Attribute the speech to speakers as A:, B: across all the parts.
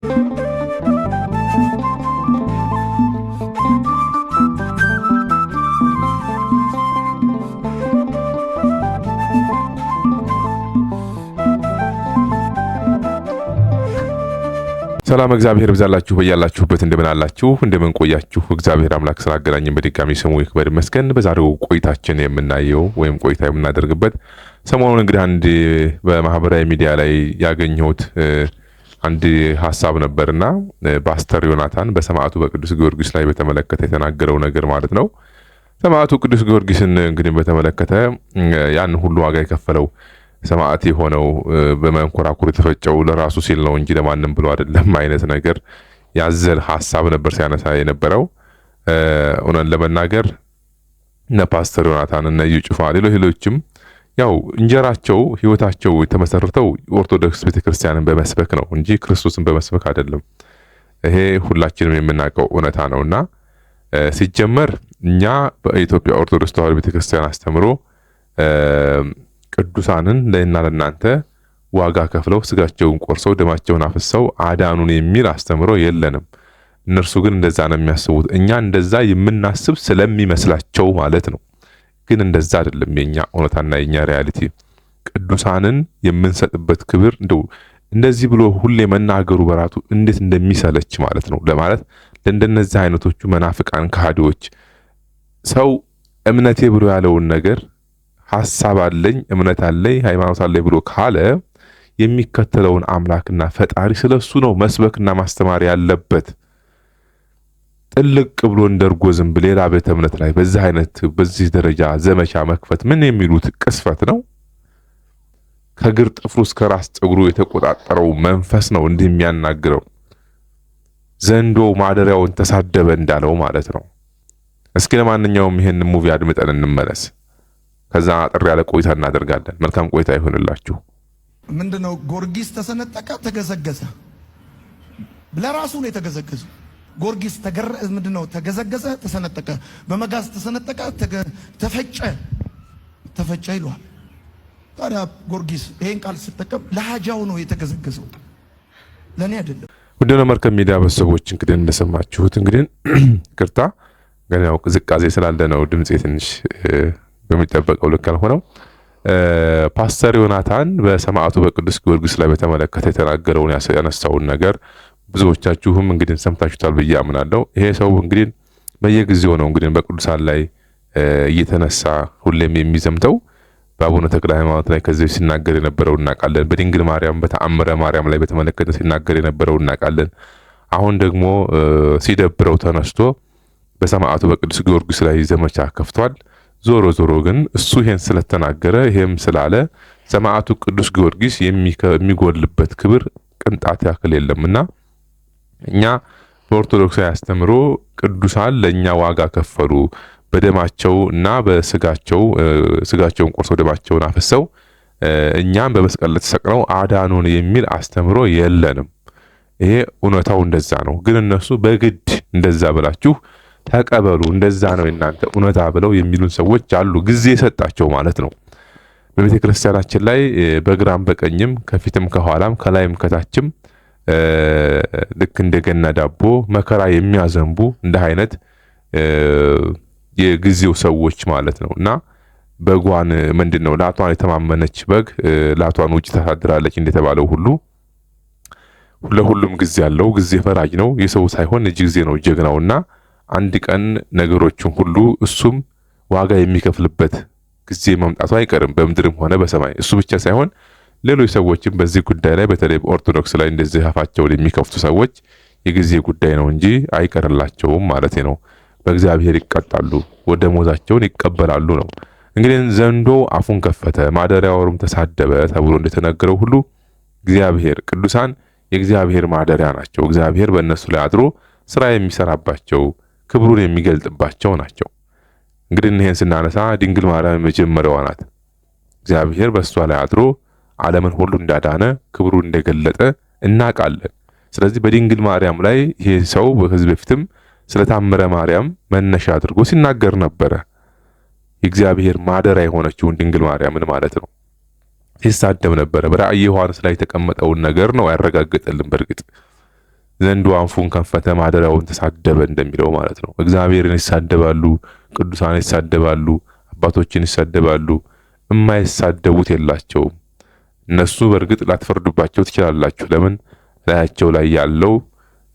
A: ሰላም እግዚአብሔር ይብዛላችሁ በያላችሁበት እንደምን አላችሁ እንደምን ቆያችሁ እግዚአብሔር አምላክ ስላገናኘን በድጋሚ ስሙ ይክበር ይመስገን። በዛሬው ቆይታችን የምናየው ወይም ቆይታ የምናደርግበት ሰሞኑን እንግዲህ አንድ በማህበራዊ ሚዲያ ላይ ያገኘሁት አንድ ሐሳብ ነበርና ፓስተር ዮናታን በሰማዕቱ በቅዱስ ጊዮርጊስ ላይ በተመለከተ የተናገረው ነገር ማለት ነው። ሰማዕቱ ቅዱስ ጊዮርጊስን እንግዲህ በተመለከተ ያን ሁሉ ዋጋ የከፈለው ሰማዕት የሆነው በመንኮራኩር የተፈጨው ለራሱ ሲል ነው እንጂ ለማንም ብሎ አይደለም አይነት ነገር ያዘል ሐሳብ ነበር ሲያነሳ የነበረው። ኦነን ለመናገር እነ ፓስተር ዮናታን እና ዩጩፋ ሌሎችም ያው እንጀራቸው ህይወታቸው የተመሰረተው ኦርቶዶክስ ቤተክርስቲያንን በመስበክ ነው እንጂ ክርስቶስን በመስበክ አይደለም። ይሄ ሁላችንም የምናውቀው እውነታ ነውና ሲጀመር እኛ በኢትዮጵያ ኦርቶዶክስ ተዋሕዶ ቤተክርስቲያን አስተምሮ ቅዱሳንን ለእና ለእናንተ ዋጋ ከፍለው ስጋቸውን ቆርሰው ደማቸውን አፍሰው አዳኑን የሚል አስተምሮ የለንም። እነርሱ ግን እንደዛ ነው የሚያስቡት። እኛ እንደዛ የምናስብ ስለሚመስላቸው ማለት ነው። ግን እንደዛ አይደለም የኛ እውነታና የኛ ሪያሊቲ። ቅዱሳንን የምንሰጥበት ክብር እንደዚህ ብሎ ሁሌ መናገሩ በራቱ እንዴት እንደሚሰለች ማለት ነው። ለማለት ለእንደነዚህ አይነቶቹ መናፍቃን ከሃዲዎች ሰው እምነቴ ብሎ ያለውን ነገር ሐሳብ አለኝ እምነት አለኝ ሃይማኖት አለኝ ብሎ ካለ የሚከተለውን አምላክና ፈጣሪ ስለሱ ነው መስበክና ማስተማር ያለበት። ጥልቅ ብሎ እንደርጎ ዝንብ ሌላ ቤተ እምነት ላይ በዚህ ደረጃ ዘመቻ መክፈት ምን የሚሉት ቅስፈት ነው? ከግር ጥፍሩ እስከ ራስ ፀጉሩ የተቆጣጠረው መንፈስ ነው እንዲህ የሚያናግረው። ዘንዶ ማደሪያውን ተሳደበ እንዳለው ማለት ነው። እስኪ ለማንኛውም ይሄን ሙቪ አድምጠን እንመለስ። ከዛ አጥር ያለ ቆይታ እናደርጋለን። መልካም ቆይታ ይሁንላችሁ።
B: ምንድነው ጊዮርጊስ ተሰነጠቀ ተገዘገዘ? ለራሱ ነው የተገዘገዘው። ጊዮርጊስ ምንድነው ተገዘገዘ ተሰነጠቀ፣ በመጋዝ ተሰነጠቀ ተፈጨ ይሏል። ታዲያ ጊዮርጊስ ይሄን ቃል ሲጠቀም ለሃጃው ነው የተገዘገዘው፣ ለኔ አይደለም።
A: ወደነ መርከብ ሚዲያ በሰዎች እንግዲህ እንደሰማችሁት እንግዲህ ቅርታ ገና ያው ቅዝቃዜ ስላለ ነው ድምጼ ትንሽ በሚጠበቀው ልክ አልሆነም። ፓስተር ዮናታን በሰማዕቱ በቅዱስ ጊዮርጊስ ላይ በተመለከተ የተናገረውን ያነሳውን ነገር ብዙዎቻችሁም እንግዲህ ሰምታችሁታል ብዬ አምናለሁ። ይሄ ሰው እንግዲህ በየጊዜው ነው እንግዲህ በቅዱሳን ላይ እየተነሳ ሁሌም የሚዘምተው። በአቡነ ተክለ ሃይማኖት ላይ ከዚህ ሲናገር የነበረው እናውቃለን። በድንግል ማርያም በተአምረ ማርያም ላይ በተመለከተ ሲናገር የነበረው እናውቃለን። አሁን ደግሞ ሲደብረው ተነስቶ በሰማዕቱ በቅዱስ ጊዮርጊስ ላይ ዘመቻ ከፍቷል። ዞሮ ግን እሱ ይሄን ስለተናገረ ይሄም ስላለ ሰማዕቱ ቅዱስ ጊዮርጊስ የሚጎልበት ክብር ቅንጣት ያክል የለምና እኛ በኦርቶዶክሳዊ አስተምሮ ቅዱሳን ለኛ ዋጋ ከፈሉ በደማቸው እና ስጋቸውን ቆርሰው ደማቸውን አፈሰው እኛም በመስቀል ተሰቅለው አዳኑን የሚል አስተምሮ የለንም። ይሄ እውነታው እንደዛ ነው። ግን እነሱ በግድ እንደዛ ብላችሁ ተቀበሉ እንደዛ ነው እናንተ እውነታ ብለው የሚሉን ሰዎች አሉ። ጊዜ ሰጣቸው ማለት ነው። በቤተ ክርስቲያናችን ላይ በግራም በቀኝም ከፊትም ከኋላም ከላይም ከታችም ልክ እንደገና ዳቦ መከራ የሚያዘንቡ እንደ አይነት የጊዜው ሰዎች ማለት ነውና በጓን ምንድነው ላቷን የተማመነች በግ ላቷን ውጭ ታሳድራለች እንደተባለው ሁሉ ለሁሉም ጊዜ ያለው ጊዜ ፈራጅ ነው። የሰው ሳይሆን እጅ ጊዜ ነው ጀግናውና አንድ ቀን ነገሮችን ሁሉ እሱም ዋጋ የሚከፍልበት ጊዜ መምጣቱ አይቀርም በምድርም ሆነ በሰማይ። እሱ ብቻ ሳይሆን ሌሎች ሰዎችም በዚህ ጉዳይ ላይ በተለይ ኦርቶዶክስ ላይ እንደዚህ አፋቸውን የሚከፍቱ ሰዎች የጊዜ ጉዳይ ነው እንጂ አይቀርላቸውም ማለት ነው። በእግዚአብሔር ይቀጣሉ፣ ወደ ሞታቸውን ይቀበላሉ ነው። እንግዲህ ዘንዶ አፉን ከፈተ ማደሪያውም ተሳደበ ተብሎ እንደተነገረው ሁሉ እግዚአብሔር ቅዱሳን የእግዚአብሔር ማደሪያ ናቸው። እግዚአብሔር በእነሱ ላይ አድሮ ስራ የሚሰራባቸው ክብሩን የሚገልጥባቸው ናቸው። እንግዲህ ይሄን ስናነሳ ድንግል ማርያም የመጀመሪያዋ ናት። እግዚአብሔር በእሷ ላይ አድሮ ዓለምን ሁሉ እንዳዳነ ክብሩን እንደገለጠ እናውቃለን። ስለዚህ በድንግል ማርያም ላይ ይሄ ሰው ከዚህ በፊትም ስለታምረ ማርያም መነሻ አድርጎ ሲናገር ነበረ። የእግዚአብሔር ማደሪያ የሆነችውን ድንግል ማርያምን ማለት ነው ሲሳደብ ነበረ። በራእየ ዮሐንስ ላይ የተቀመጠውን ነገር ነው ያረጋግጠልን። በርግጥ ዘንዶ አንፉን ከፈተ ማደሪያውን ተሳደበ እንደሚለው ማለት ነው። እግዚአብሔርን ይሳደባሉ፣ ቅዱሳን ይሳደባሉ፣ አባቶችን ይሳደባሉ። የማይሳደቡት የላቸውም። እነሱ በእርግጥ ላትፈርዱባቸው ትችላላችሁ። ለምን ላያቸው ላይ ያለው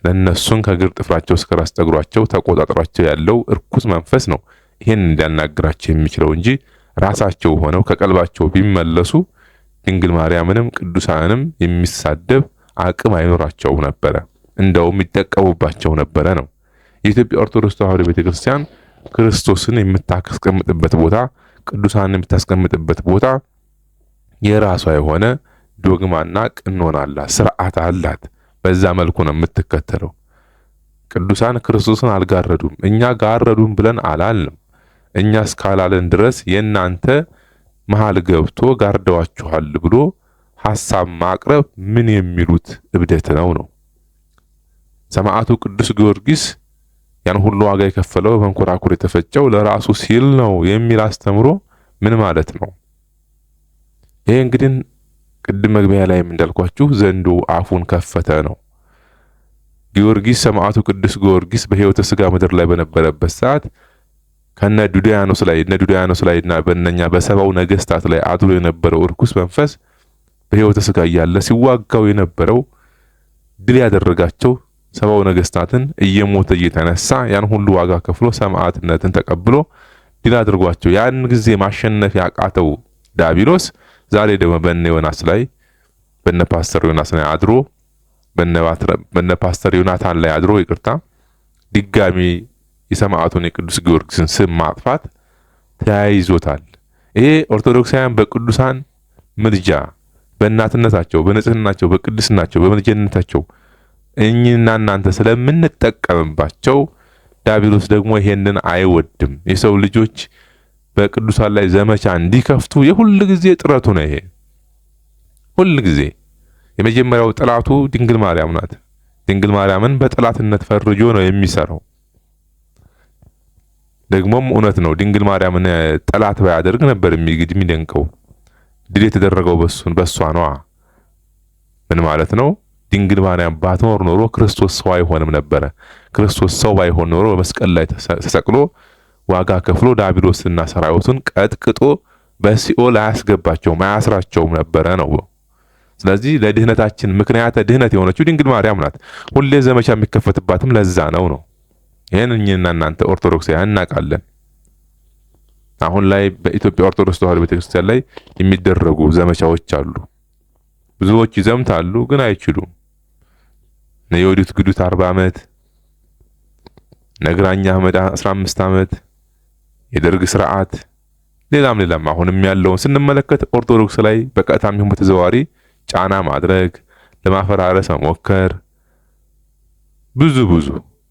A: ለነሱን ከግር ጥፍራቸው እስከ ራስ ጠጉራቸው ተቆጣጥሯቸው ያለው እርኩስ መንፈስ ነው ይሄን እንዲያናግራቸው የሚችለው እንጂ ራሳቸው ሆነው ከቀልባቸው ቢመለሱ ድንግል ማርያምንም ቅዱሳንም የሚሳደብ አቅም አይኖራቸው ነበረ። እንደውም ይጠቀሙባቸው ነበረ ነው። የኢትዮጵያ ኦርቶዶክስ ተዋሕዶ ቤተክርስቲያን ክርስቶስን የምታስቀምጥበት ቦታ፣ ቅዱሳንን የምታስቀምጥበት ቦታ የራሷ የሆነ ዶግማና ቅኖና አላት፣ ስርዓት አላት። በዛ መልኩ ነው የምትከተለው። ቅዱሳን ክርስቶስን አልጋረዱም። እኛ ጋረዱም ብለን አላልንም። እኛ እስካላለን ድረስ የናንተ መሃል ገብቶ ጋርደዋችኋል ብሎ ሐሳብ ማቅረብ ምን የሚሉት እብደት ነው። ሰማዕቱ ቅዱስ ጊዮርጊስ ያን ሁሉ ዋጋ የከፈለው በመንኮራኩር የተፈጨው ለራሱ ሲል ነው የሚል አስተምሮ ምን ማለት ነው? ይሄ እንግዲህ ቅድም መግቢያ ላይ እንዳልኳችሁ ዘንዶ አፉን ከፈተ ነው። ጊዮርጊስ ሰማዕቱ ቅዱስ ጊዮርጊስ በሕይወተ ሥጋ ምድር ላይ በነበረበት ሰዓት ከነ ዱድያኖስ ላይ እና በእነኛ በሰባው ነገስታት ላይ አድሮ የነበረው እርኩስ መንፈስ በሕይወተ ሥጋ እያለ ሲዋጋው የነበረው ድል ያደረጋቸው ሰባው ነገስታትን እየሞተ እየተነሳ ያን ሁሉ ዋጋ ከፍሎ ሰማዕትነትን ተቀብሎ ድል አድርጓቸው ያን ጊዜ ማሸነፍ ያቃተው ዲያብሎስ ዛሬ ደግሞ በነ ዮናስ ላይ በነ ፓስተር ዮናስ ላይ አድሮ በነ ፓስተር ዮናታን ላይ አድሮ ድጋሚ የሰማዕቱን የቅዱስ ጊዮርጊስን ስም ማጥፋት ተያይዞታል። ይሄ ኦርቶዶክሳውያን በቅዱሳን ምልጃ በእናትነታቸው፣ በንጽህናቸው፣ በቅድስናቸው፣ በመልጀነታቸው እኛና እናንተ ስለምንጠቀምባቸው ዲያብሎስ ደግሞ ይሄንን አይወድም። የሰው ልጆች በቅዱሳን ላይ ዘመቻ እንዲከፍቱ የሁሉ ጊዜ ጥረቱ ነው። ይሄ ሁሉ ጊዜ የመጀመሪያው ጥላቱ ድንግል ማርያም ናት። ድንግል ማርያምን በጥላትነት ፈርጆ ነው የሚሰራው። ደግሞም እውነት ነው። ድንግል ማርያምን ጠላት ባያደርግ ነበር የሚደንቀው። ድል የተደረገው በሷ ነው። ምን ማለት ነው? ድንግል ማርያም ባትኖር ኖሮ ክርስቶስ ሰው አይሆንም ነበረ። ክርስቶስ ሰው ባይሆን ኖሮ በመስቀል ላይ ተሰቅሎ ዋጋ ከፍሎ ዲያብሎስና ሰራዊቱን ቀጥቅጦ በሲኦል አያስገባቸውም፣ አያስራቸውም ነበረ ነው። ስለዚህ ለድህነታችን ምክንያተ ድህነት የሆነችው ድንግል ማርያም ናት። ሁሌ ዘመቻ የሚከፈትባትም ለዛ ነው። ይሄን እኛና እናንተ ኦርቶዶክሳውያን እናውቃለን። አሁን ላይ በኢትዮጵያ ኦርቶዶክስ ተዋሕዶ ቤተክርስቲያን ላይ የሚደረጉ ዘመቻዎች አሉ። ብዙዎች ይዘምታሉ፣ ግን አይችሉም። የወዲት ግዱት 40 ዓመት፣ ነግራኛ አህመድ 15 ዓመት፣ የደርግ ስርዓት፣ ሌላም አሁንም ያለውን ስንመለከት ኦርቶዶክስ ላይ በቀጥታም ይሁን በተዘዋዋሪ ጫና ማድረግ፣ ለማፈራረስ መሞከር፣ ብዙ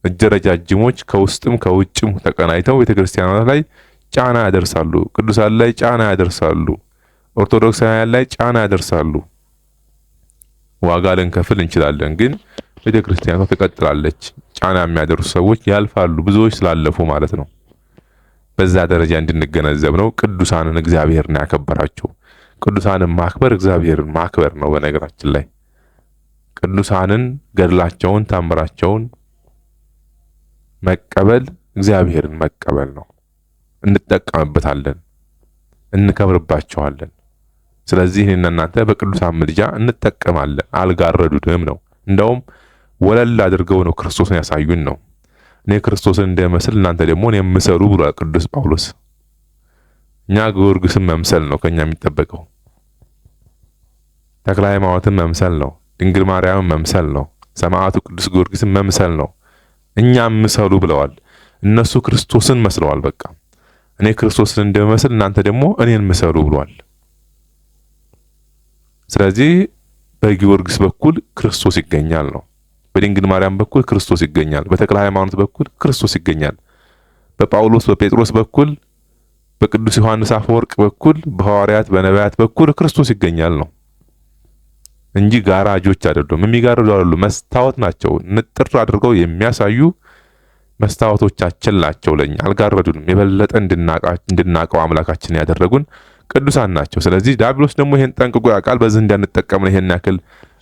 A: እጀረጃጅሞች ከውስጥም ከውጭም ተቀናይተው ቤተክርስቲያናት ላይ ጫና ያደርሳሉ። ቅዱሳን ላይ ጫና ያደርሳሉ። ኦርቶዶክሳውያን ላይ ጫና ያደርሳሉ። ዋጋ ልንከፍል እንችላለን፣ ግን ቤተክርስቲያኗ ትቀጥላለች። ጫና የሚያደርሱ ሰዎች ያልፋሉ፣ ብዙዎች ስላለፉ ማለት ነው። በዛ ደረጃ እንድንገነዘብ ነው። ቅዱሳንን እግዚአብሔርን ያከበራቸው። ቅዱሳንን ማክበር እግዚአብሔርን ማክበር ነው። በነገራችን ላይ ቅዱሳንን ገድላቸውን፣ ታምራቸውን መቀበል እግዚአብሔርን መቀበል ነው። እንጠቀምበታለን፣ እንከብርባቸዋለን። ስለዚህ እኔና እናንተ በቅዱሳን ምልጃ እንጠቀማለን። አልጋረዱንም ነው። እንደውም ወለል አድርገው ነው ክርስቶስን ያሳዩን ነው። እኔ ክርስቶስን እንደመስል እናንተ ደግሞ እኔን ምሰሉ ብሏል ቅዱስ ጳውሎስ። እኛ ጊዮርጊስን መምሰል ነው ከኛ የሚጠበቀው። ተክለ ሃይማኖትን መምሰል ነው። ድንግል ማርያምን መምሰል ነው። ሰማዕቱ ቅዱስ ጊዮርጊስን መምሰል ነው። እኛም ምሰሉ ብለዋል። እነሱ ክርስቶስን መስለዋል። በቃ እኔ ክርስቶስን እንደመስል እናንተ ደግሞ እኔን ምሰሉ ብሏል። ስለዚህ በጊዮርጊስ በኩል ክርስቶስ ይገኛል ነው። በድንግል ማርያም በኩል ክርስቶስ ይገኛል። በተክለ ሃይማኖት በኩል ክርስቶስ ይገኛል። በጳውሎስ በጴጥሮስ በኩል፣ በቅዱስ ዮሐንስ አፈወርቅ በኩል፣ በሐዋርያት በነቢያት በኩል ክርስቶስ ይገኛል ነው እንጂ ጋራጆች አይደሉም። የሚጋርዱ አይደሉም። መስታወት ናቸው። ንጥር አድርገው የሚያሳዩ መስታወቶቻችን ናቸው። ለኛ አልጋረዱንም። የበለጠ እንድናቀው አምላካችን ያደረጉን ቅዱሳን ናቸው። ስለዚህ ዲያብሎስ ደግሞ ይሄን ጠንቅቆ ያውቃል። በዚህ እንዳንጠቀም ነው ይሄን ያክል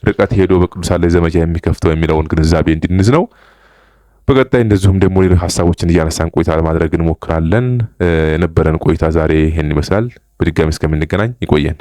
A: ርቀት ሄዶ በቅዱሳን ላይ ዘመቻ የሚከፍተው የሚለውን ግንዛቤ እንድንይዝ ነው። በቀጣይ እንደዚሁም ደግሞ ሌሎች ሐሳቦችን እያነሳን ቆይታ ለማድረግ እንሞክራለን። የነበረን ቆይታ ዛሬ ይሄን ይመስላል። በድጋሚ እስከምንገናኝ ይቆየን።